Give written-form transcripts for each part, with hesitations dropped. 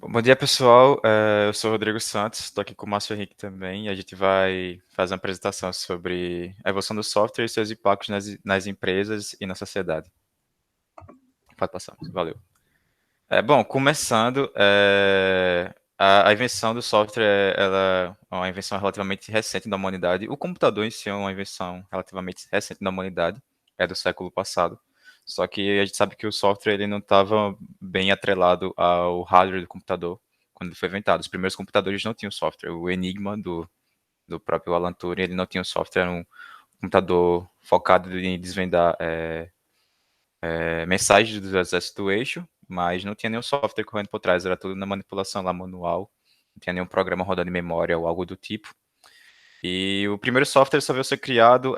Bom dia, pessoal. Eu sou o Rodrigo Santos, estou aqui com o Márcio Henrique também, e a gente vai fazer uma apresentação sobre a evolução do software e seus impactos nas empresas e na sociedade. Pode passar, valeu. Bom, começando, a invenção do software ela é uma invenção relativamente recente da humanidade. O computador em si é uma invenção relativamente recente da humanidade, é do século passado. Só que a gente sabe que o software ele não estava bem atrelado ao hardware do computador quando ele foi inventado. Os primeiros computadores não tinham software. O Enigma do próprio Alan Turing ele não tinha um software, era um computador focado em desvendar mensagens do exército do eixo, mas não tinha nenhum software correndo por trás, era tudo na manipulação lá manual, não tinha nenhum programa rodando em memória ou algo do tipo. E o primeiro software só veio ser criado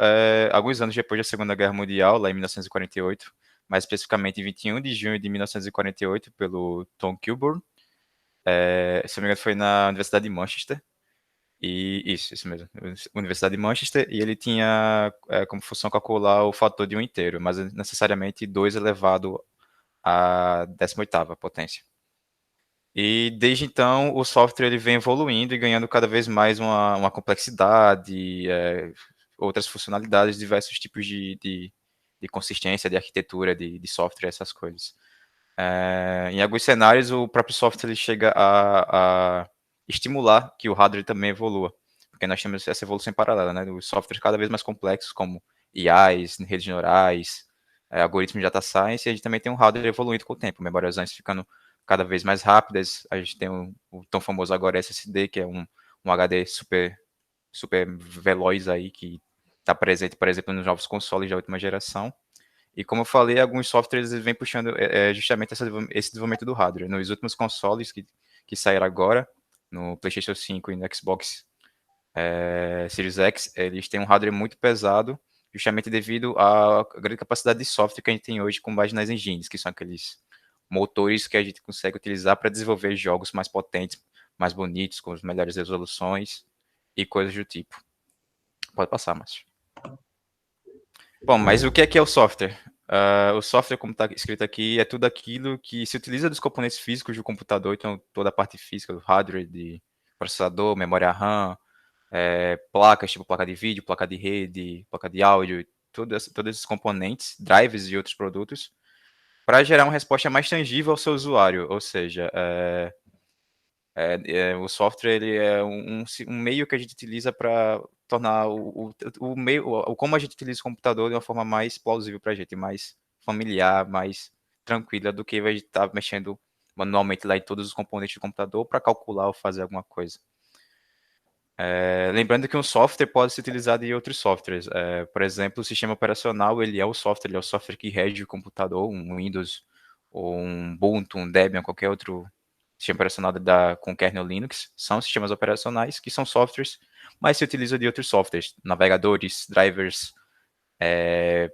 alguns anos depois da Segunda Guerra Mundial, lá em 1948, mais especificamente em 21 de junho de 1948, pelo Tom Kilburn. Se não me engano, foi na Universidade de Manchester. E isso mesmo, Universidade de Manchester, e ele tinha como função calcular o fator de um inteiro, mas necessariamente 2 elevado à 18ª potência. E desde então o software ele vem evoluindo e ganhando cada vez mais uma complexidade, outras funcionalidades, diversos tipos de consistência, de arquitetura, de software, essas coisas. Em alguns cenários o próprio software ele chega a estimular que o hardware também evolua, porque nós temos essa evolução em paralela, né? Os softwares cada vez mais complexos, como IAs, redes neurais, algoritmos de data science, e a gente também tem um hardware evoluindo com o tempo, memórias RAM ficando cada vez mais rápidas. A gente tem o tão famoso agora SSD, que é um HD super veloz aí, que está presente, por exemplo, nos novos consoles da última geração. E como eu falei, alguns softwares vêm puxando justamente esse desenvolvimento do hardware. Nos últimos consoles que saíram agora, no PlayStation 5 e no Xbox Series X, eles têm um hardware muito pesado, justamente devido à grande capacidade de software que a gente tem hoje com base nas engines, que são aqueles motores que a gente consegue utilizar para desenvolver jogos mais potentes, mais bonitos, com as melhores resoluções e coisas do tipo. Pode passar, Márcio. Bom, mas o que é o software? O software, como está escrito aqui, é tudo aquilo que se utiliza dos componentes físicos do computador, então toda a parte física do hardware, de processador, memória RAM, placas, tipo placa de vídeo, placa de rede, placa de áudio, todos esses componentes, drivers e outros produtos, para gerar uma resposta mais tangível ao seu usuário, ou seja, o software ele é um meio que a gente utiliza para tornar o meio, como a gente utiliza o computador de uma forma mais plausível para a gente, mais familiar, mais tranquila do que a gente estar mexendo manualmente lá em todos os componentes do computador para calcular ou fazer alguma coisa. Lembrando que um software pode ser utilizado em outros softwares. Por exemplo, o sistema operacional ele é o software que rege o computador, um Windows, ou um Ubuntu, um Debian, qualquer outro sistema operacional com kernel Linux. São sistemas operacionais que são softwares, mas se utilizam de outros softwares, navegadores, drivers,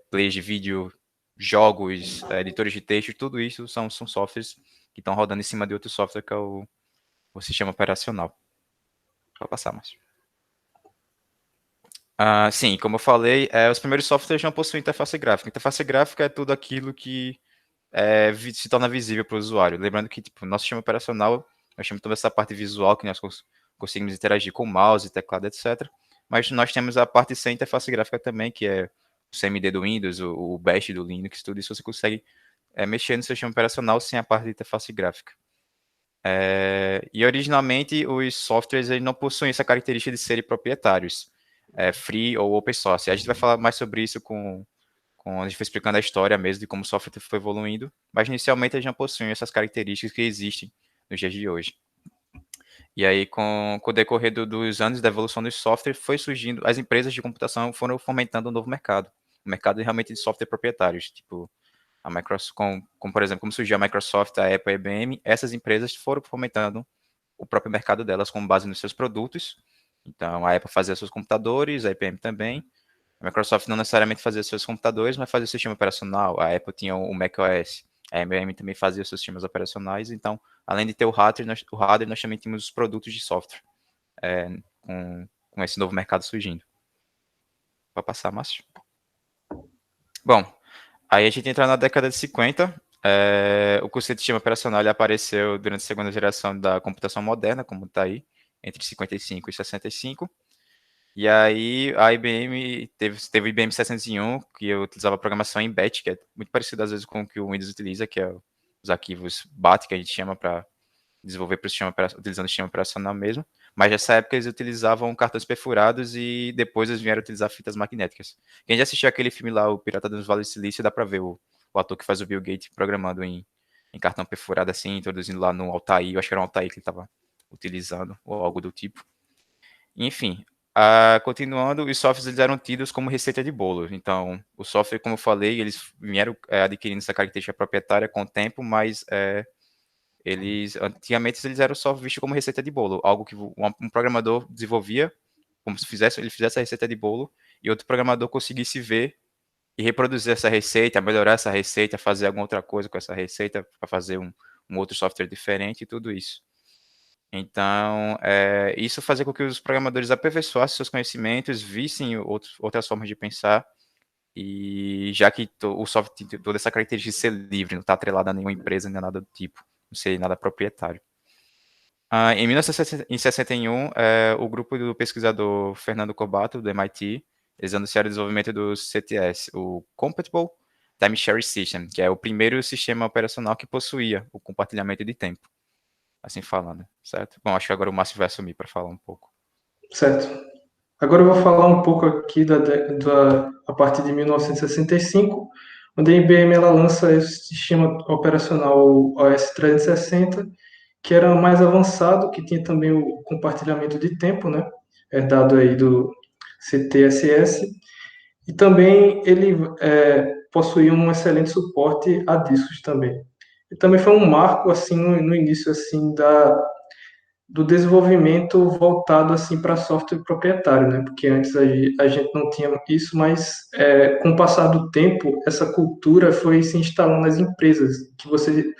players de vídeo, jogos, editores de texto, tudo isso são softwares que estão rodando em cima de outro software que é o sistema operacional. Vou passar, Márcio. Sim, como eu falei, os primeiros softwares não possuem interface gráfica. Interface gráfica é tudo aquilo que se torna visível para o usuário. Lembrando que, tipo, nosso sistema operacional, nós temos toda essa parte visual que nós conseguimos interagir com o mouse, teclado, etc. Mas nós temos a parte sem interface gráfica também, que é o CMD do Windows, o Bash do Linux, tudo isso você consegue mexer no seu sistema operacional sem a parte de interface gráfica. E originalmente os softwares não possuem essa característica de serem proprietários, free ou open source. A gente vai falar mais sobre isso com a gente foi explicando a história mesmo de como o software foi evoluindo, mas inicialmente eles não possuem essas características que existem nos dias de hoje. E aí, com o decorrer dos anos da evolução do software, foi surgindo, as empresas de computação foram fomentando um novo mercado, o mercado realmente de software proprietários, tipo a Microsoft, como por exemplo, como surgiu a Microsoft, a Apple, a IBM, essas empresas foram fomentando o próprio mercado delas com base nos seus produtos. Então, a Apple fazia seus computadores, a IBM também. A Microsoft não necessariamente fazia seus computadores, mas fazia o sistema operacional. A Apple tinha o macOS. A IBM também fazia seus sistemas operacionais. Então, além de ter o hardware nós também tínhamos os produtos de software com esse novo mercado surgindo. Vai passar, Márcio? Bom, aí a gente entra na década de 50, O conceito de sistema operacional ele apareceu durante a segunda geração da computação moderna, como está aí, entre 55 e 65. E aí a IBM teve o IBM 701, que eu utilizava programação em BAT, que é muito parecido às vezes com o que o Windows utiliza, que é os arquivos BAT, que a gente chama para desenvolver para o sistema utilizando o sistema operacional mesmo. Mas nessa época eles utilizavam cartões perfurados e depois eles vieram utilizar fitas magnéticas. Quem já assistiu aquele filme lá, O Pirata dos Vales do Silício, dá para ver o ator que faz o Bill Gates programando em cartão perfurado assim, introduzindo lá no Altair, eu acho que era um Altair que ele estava utilizando, ou algo do tipo. Enfim, continuando, os softwares eles eram tidos como receita de bolo. Então, o software, como eu falei, eles vieram adquirindo essa característica proprietária com o tempo, mas antigamente eles eram só vistos como receita de bolo, algo que um programador desenvolvia, como se ele fizesse a receita de bolo, e outro programador conseguisse ver e reproduzir essa receita, melhorar essa receita, fazer alguma outra coisa com essa receita, para fazer um outro software diferente e tudo isso. Então, isso fazia com que os programadores aperfeiçoassem seus conhecimentos, vissem outras formas de pensar, e já que o software tem toda essa característica de ser livre, não está atrelado a nenhuma empresa, nem nada do tipo, não ser nada proprietário. Em 1961, o grupo do pesquisador Fernando Corbato, do MIT, eles anunciaram o desenvolvimento do CTS, o Compatible Time Sharing System, que é o primeiro sistema operacional que possuía o compartilhamento de tempo, assim falando, certo? Bom, acho que agora o Márcio vai assumir para falar um pouco. Certo. Agora eu vou falar um pouco aqui a partir de 1965, onde a IBM ela lança esse sistema operacional OS 360, que era mais avançado, que tinha também o compartilhamento de tempo, né, herdado aí do CTSS, e também ele possuía um excelente suporte a discos também. E também foi um marco assim no início assim do desenvolvimento voltado assim para software proprietário, né? Porque antes a gente não tinha isso, mas com o passar do tempo essa cultura foi se instalando nas empresas, que você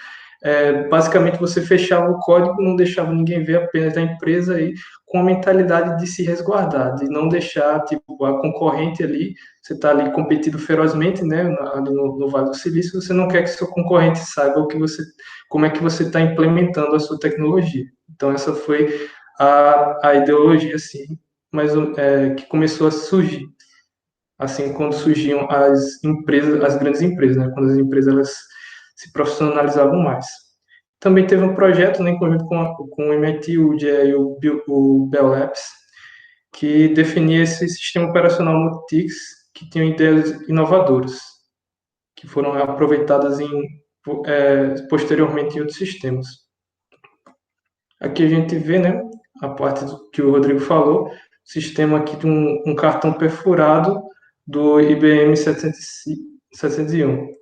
basicamente você fechava o código, não deixava ninguém ver apenas da empresa aí, com a mentalidade de se resguardar, de não deixar tipo a concorrente ali, você está ali competindo ferozmente, né, ali no Vale do Silício, você não quer que seu concorrente saiba como é que você está implementando a sua tecnologia. Então essa foi a ideologia assim, mas que começou a surgir assim quando surgiam as empresas, as grandes empresas, né, quando as empresas elas se profissionalizavam mais. Também teve um projeto, né, em conjunto com o MIT, o GE e o Bell Labs, que definia esse sistema operacional multi-TICs que tinham ideias inovadoras, que foram aproveitadas posteriormente em outros sistemas. Aqui a gente vê, né, a parte que o Rodrigo falou, sistema aqui de um cartão perfurado do IBM 701,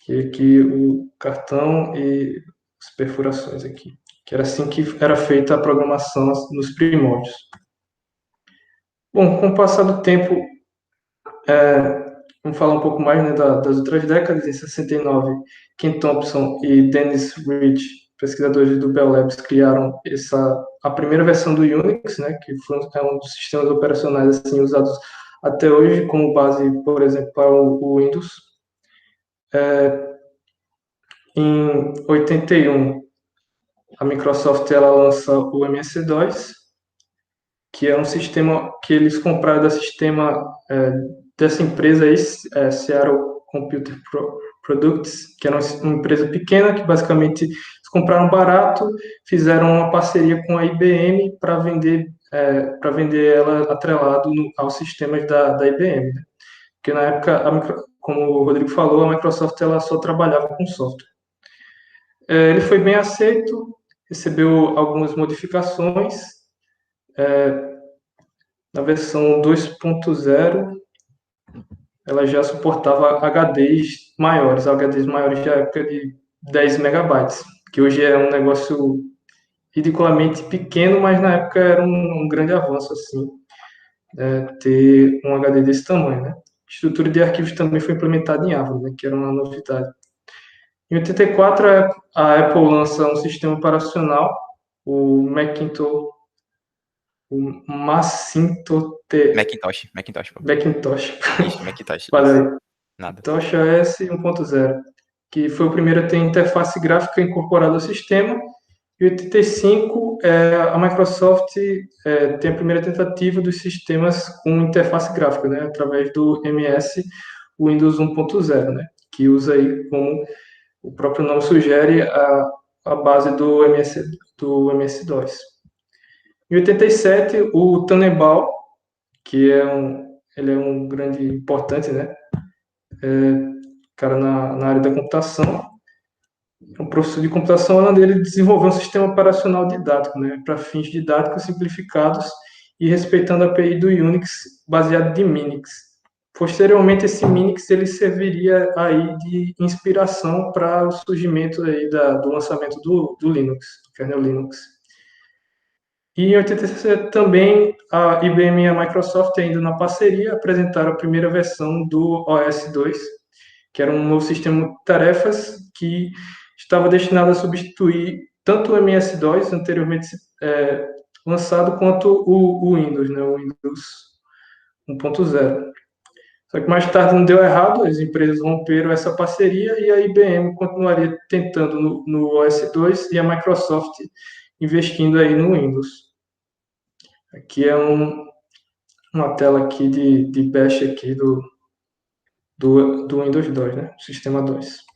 que aqui o cartão e as perfurações aqui, que era assim que era feita a programação nos primórdios. Bom, com o passar do tempo, vamos falar um pouco mais, né, das outras décadas. Em 69, Ken Thompson e Dennis Ridge, pesquisadores do Bell Labs, criaram a primeira versão do Unix, né, que é um dos sistemas operacionais assim, usados até hoje como base, por exemplo, para o Windows. Em 81, a Microsoft ela lança o MS-DOS, que é um sistema que eles compraram dessa empresa aí, Seattle Computer Products, que era uma empresa pequena que basicamente eles compraram barato, fizeram uma parceria com a IBM para vender ela atrelado aos sistemas da IBM, né? Porque na época, como o Rodrigo falou, a Microsoft ela só trabalhava com software. Ele foi bem aceito, recebeu algumas modificações. Na versão 2.0, ela já suportava HDs maiores da época de 10 megabytes, que hoje é um negócio ridiculamente pequeno, mas na época era um grande avanço, assim, ter um HD desse tamanho, né? A estrutura de arquivos também foi implementada em Ava, né, que era uma novidade. Em 84, a Apple lança um sistema operacional, o Macintosh, Macintosh, pô. Macintosh, Isso, Macintosh, isso. valeu, Nada. Tocha S 1.0. que foi o primeiro a ter interface gráfica incorporada ao sistema. E 85, a Microsoft tem a primeira tentativa dos sistemas com interface gráfica, né, através do MS Windows 1.0, né, que usa aí, como o próprio nome sugere, a base do MS-DOS. Em 87, o Tannenbaum, que ele é um grande importante, né, cara na área da computação, um professor de computação onde ele desenvolveu um sistema operacional didático, né, para fins didáticos simplificados e respeitando a API do Unix baseado em Minix. Posteriormente, esse Minix ele serviria aí de inspiração para o surgimento aí do lançamento do Linux, do kernel Linux. E em 87 também a IBM e a Microsoft, ainda na parceria, apresentaram a primeira versão do OS/2, que era um novo sistema de tarefas que estava destinado a substituir tanto o MS-DOS, anteriormente lançado, quanto o Windows, né, o Windows 1.0. Só que mais tarde não deu errado, as empresas romperam essa parceria e a IBM continuaria tentando no OS/2 e a Microsoft investindo aí no Windows. Aqui é uma tela aqui de bash aqui do Windows 2, né? Sistema 2.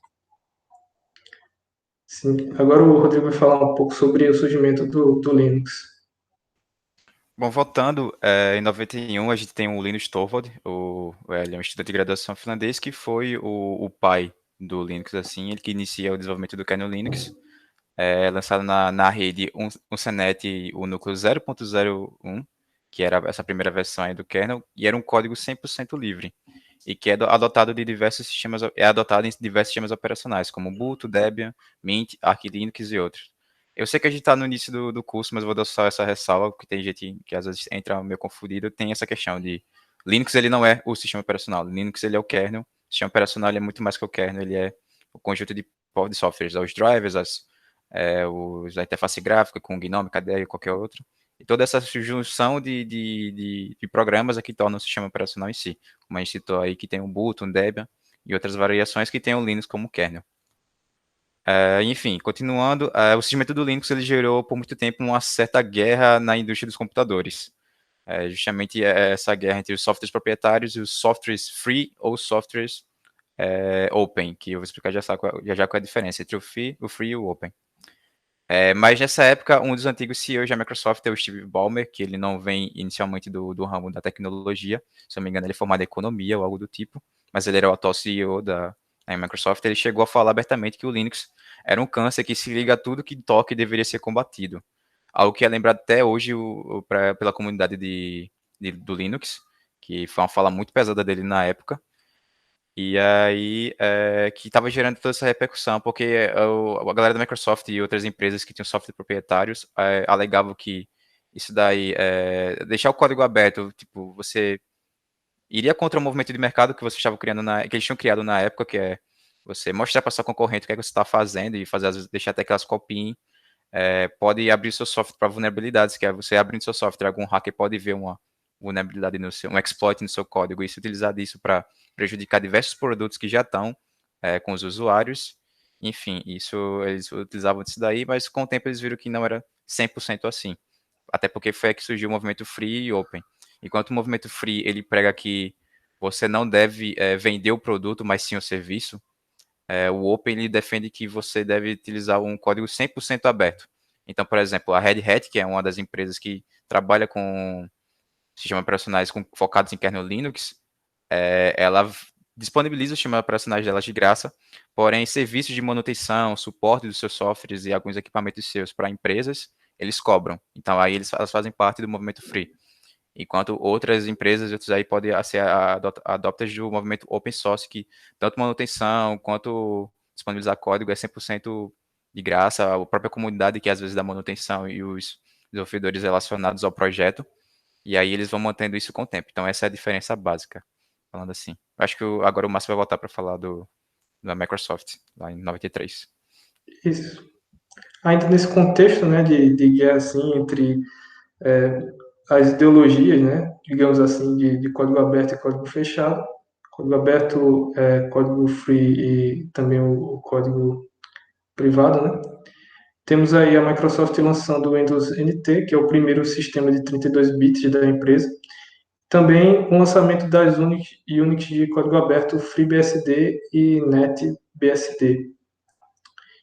Sim. Agora o Rodrigo vai falar um pouco sobre o surgimento do Linux. Bom, voltando, em 91 a gente tem o Linus Torvald, ele é um estudante de graduação finlandês que foi o pai do Linux, assim, ele que inicia o desenvolvimento do kernel Linux, lançado na rede Usenet, o núcleo 0.01, que era essa primeira versão aí do kernel, e era um código 100% livre, e que é adotado em diversos sistemas operacionais, como Ubuntu, Debian, Mint, Arch Linux e outros. Eu sei que a gente está no início do curso, mas eu vou dar só essa ressalva, porque tem gente que às vezes entra meio confundido, tem essa questão de Linux ele não é o sistema operacional, Linux ele é o kernel, o sistema operacional ele é muito mais que o kernel, ele é o conjunto de softwares, os drivers, a interface gráfica com GNOME, KDE e qualquer outro, e toda essa junção de programas é que torna o sistema operacional em si, como a gente citou aí, que tem o Ubuntu, o Debian e outras variações que tem o Linux como kernel. Enfim, continuando, o surgimento do Linux ele gerou por muito tempo uma certa guerra na indústria dos computadores. Justamente essa guerra entre os softwares proprietários e os softwares free ou softwares open, que eu vou explicar já qual é a diferença entre o free e o open. Mas nessa época, um dos antigos CEOs da Microsoft é o Steve Ballmer, que ele não vem inicialmente do ramo da tecnologia, se eu não me engano ele é formado em economia ou algo do tipo, mas ele era o atual CEO da Microsoft. Ele chegou a falar abertamente que o Linux era um câncer que se liga a tudo que toca e deveria ser combatido. Algo que é lembrado até hoje pela comunidade do Linux, que foi uma fala muito pesada dele na época. E aí, que estava gerando toda essa repercussão, porque a galera da Microsoft e outras empresas que tinham software proprietários alegavam que isso daí, deixar o código aberto, tipo, você iria contra o movimento de mercado que você estava criando que eles tinham criado na época, que é você mostrar para sua concorrente o que é que você está fazendo e fazer, às vezes, deixar até que elas copiem, pode abrir seu software para vulnerabilidades, que é você abrindo seu software, algum hacker pode ver uma vulnerabilidade um exploit no seu código e se utilizar disso para prejudicar diversos produtos que já estão com os usuários. Enfim, eles utilizavam disso daí, mas com o tempo eles viram que não era 100% assim. Até porque foi aí que surgiu o movimento Free e Open. Enquanto o movimento Free, ele prega que você não deve vender o produto, mas sim o serviço, o Open ele defende que você deve utilizar um código 100% aberto. Então, por exemplo, a Red Hat, que é uma das empresas que trabalha com sistemas operacionais focados em kernel Linux, ela disponibiliza os sistemas operacionais delas de graça, porém serviços de manutenção, suporte dos seus softwares e alguns equipamentos seus para empresas, eles cobram. Então aí elas fazem parte do movimento Free. Enquanto outras empresas outros aí podem ser adoptas do movimento Open Source, que tanto manutenção quanto disponibilizar código é 100% de graça, a própria comunidade que às vezes dá manutenção e os desenvolvedores relacionados ao projeto, e aí eles vão mantendo isso com o tempo. Então essa é a diferença básica, falando assim. Acho que agora o Márcio vai voltar para falar da Microsoft, lá em 93. Isso. Ainda nesse contexto, né, de guerra assim entre as ideologias, né, digamos assim, de código aberto e código fechado, Código aberto, código free e também o código privado, né? Temos aí a Microsoft lançando o Windows NT, que é o primeiro sistema de 32 bits da empresa. Também o lançamento das Unix de código aberto FreeBSD e NetBSD.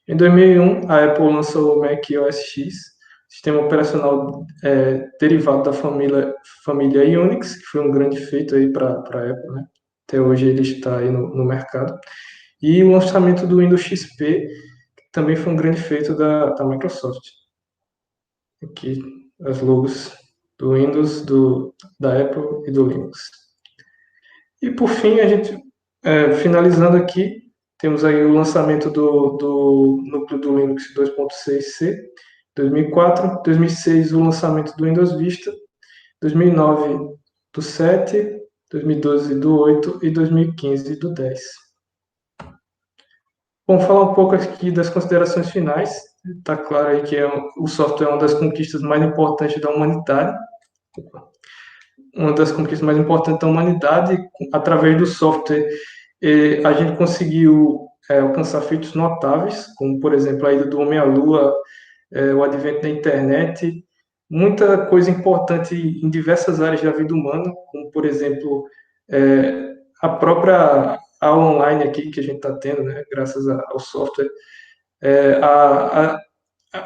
Em 2001, a Apple lançou o Mac OS X, sistema operacional derivado da família Unix, que foi um grande feito aí para a Apple, né? Até hoje ele está aí no mercado. E o lançamento do Windows XP, que também foi um grande feito da Microsoft. Aqui as logos do Windows, da Apple e do Linux. E por fim, a gente, finalizando aqui, temos aí o lançamento do núcleo do Linux 2.6c, 2004, 2006 o lançamento do Windows Vista, 2009 do 7, 2012 do 8 e 2015 do 10. Vamos falar um pouco aqui das considerações finais. Está claro aí que o software é uma das conquistas mais importantes da humanidade. Uma das conquistas mais importantes da humanidade. Através do software, a gente conseguiu alcançar feitos notáveis, como, por exemplo, a ida do homem à Lua, o advento da internet, muita coisa importante em diversas áreas da vida humana, como, por exemplo, a própria aula online aqui que a gente está tendo, né, graças ao software, é, a,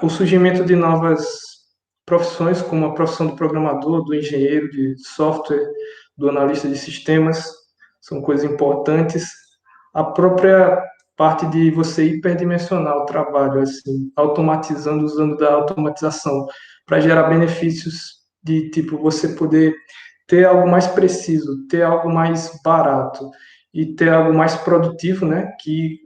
o surgimento de novas profissões, como a profissão do programador, do engenheiro de software, do analista de sistemas, são coisas importantes. A própria parte de você hiperdimensionar o trabalho, assim, automatizando, usando da automatização para gerar benefícios de tipo você poder ter algo mais preciso, ter algo mais barato e ter algo mais produtivo, né? Que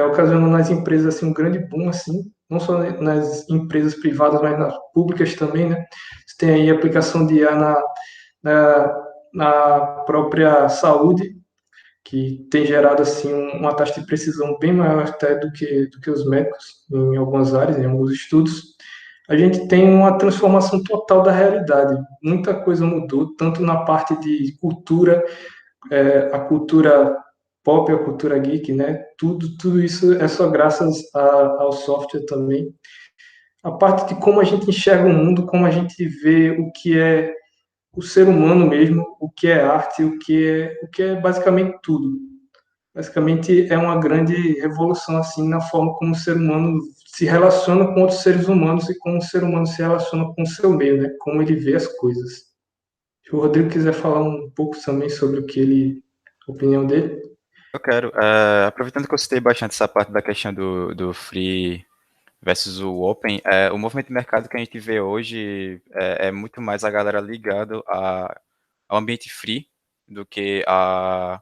ocasionou nas empresas assim um grande boom assim, não só nas empresas privadas, mas nas públicas também, né? Você tem aí a aplicação de IA na própria saúde, que tem gerado assim uma taxa de precisão bem maior até do que os médicos em algumas áreas, em alguns estudos. A gente tem uma transformação total da realidade. Muita coisa mudou, tanto na parte de cultura, a cultura pop, a cultura geek, né? Tudo isso é só graças ao software também. A parte de como a gente enxerga o mundo, como a gente vê o que é o ser humano mesmo, o que é arte, o que é basicamente tudo. Basicamente é uma grande revolução assim na forma como o ser humano se relaciona com outros seres humanos e como o ser humano se relaciona com o seu meio, né? Como ele vê as coisas. Se o Rodrigo quiser falar um pouco também sobre a opinião dele. Eu quero. Aproveitando que eu citei bastante essa parte da questão do free versus o open, o movimento de mercado que a gente vê hoje é muito mais a galera ligada ao ambiente free do que a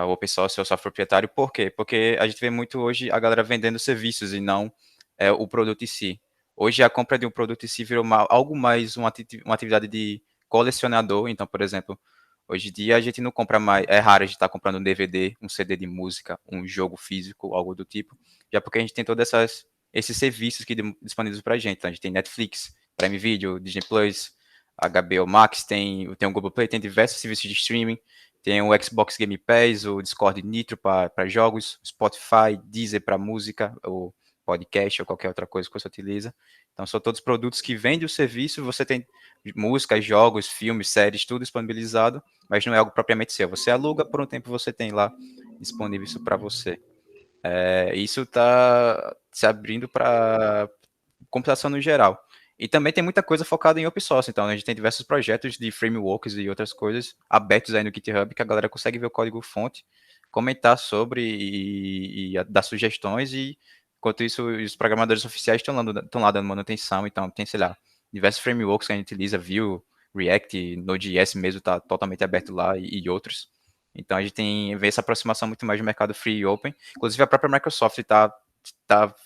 open source ou software proprietário. Por quê? Porque a gente vê muito hoje a galera vendendo serviços e não o produto em si. Hoje a compra de um produto em si virou algo mais uma atividade de colecionador. Então, por exemplo, hoje em dia a gente não compra mais. É raro a gente estar comprando um DVD, um CD de música, um jogo físico, algo do tipo. Já porque a gente tem todos esses serviços que disponíveis para a gente. Então, a gente tem Netflix, Prime Video, Disney Plus, HBO Max, tem o Google Play, tem diversos serviços de streaming. Tem o Xbox Game Pass, o Discord Nitro para jogos, Spotify, Deezer para música, ou podcast, ou qualquer outra coisa que você utiliza. Então, são todos produtos que vendem o serviço, você tem músicas, jogos, filmes, séries, tudo disponibilizado, mas não é algo propriamente seu. Você aluga por um tempo, você tem lá disponível isso para você. Isso está se abrindo para computação no geral. E também tem muita coisa focada em open source, então a gente tem diversos projetos de frameworks e outras coisas abertos aí no GitHub que a galera consegue ver o código-fonte, comentar sobre e dar sugestões e enquanto isso os programadores oficiais estão lá dando manutenção, então tem, sei lá, diversos frameworks que a gente utiliza, Vue, React, Node.js mesmo está totalmente aberto lá e outros. Então a gente vê essa aproximação muito mais do mercado free e open. Inclusive a própria Microsoft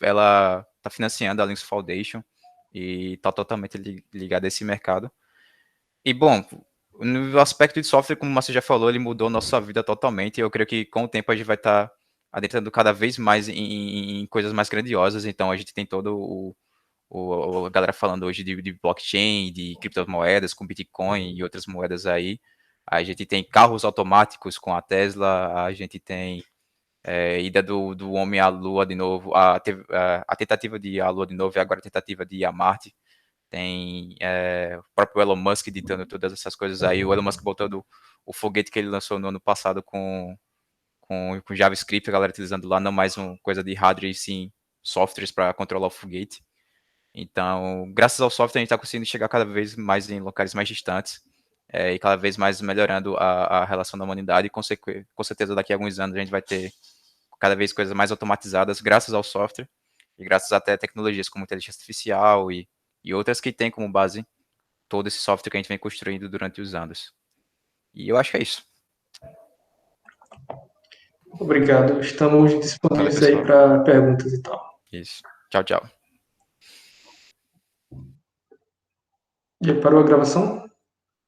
ela está financiando a Linux Foundation e está totalmente ligado a esse mercado. E, bom, no aspecto de software, como você já falou, ele mudou nossa vida totalmente. E eu creio que com o tempo a gente vai estar adentrando cada vez mais em coisas mais grandiosas. Então, a gente tem todo a galera falando hoje de blockchain, de criptomoedas, com Bitcoin e outras moedas aí. A gente tem carros automáticos com a Tesla, a gente tem ida do homem à Lua de novo, a tentativa de ir à Lua de novo e agora a tentativa de ir a Marte. Tem o próprio Elon Musk ditando todas essas coisas aí, o Elon Musk botando o foguete que ele lançou no ano passado com JavaScript, a galera utilizando lá, não mais uma coisa de hardware, e sim softwares para controlar o foguete. Então, graças ao software, a gente está conseguindo chegar cada vez mais em locais mais distantes e cada vez mais melhorando a relação da humanidade. E com certeza, daqui a alguns anos, a gente vai ter cada vez coisas mais automatizadas, graças ao software e graças até a tecnologias como inteligência artificial e outras que têm como base todo esse software que a gente vem construindo durante os anos. E eu acho que é isso. Obrigado. Estamos Valeu, disponíveis aí pessoal. para perguntas e tal. Isso. Tchau, tchau. Já parou a gravação?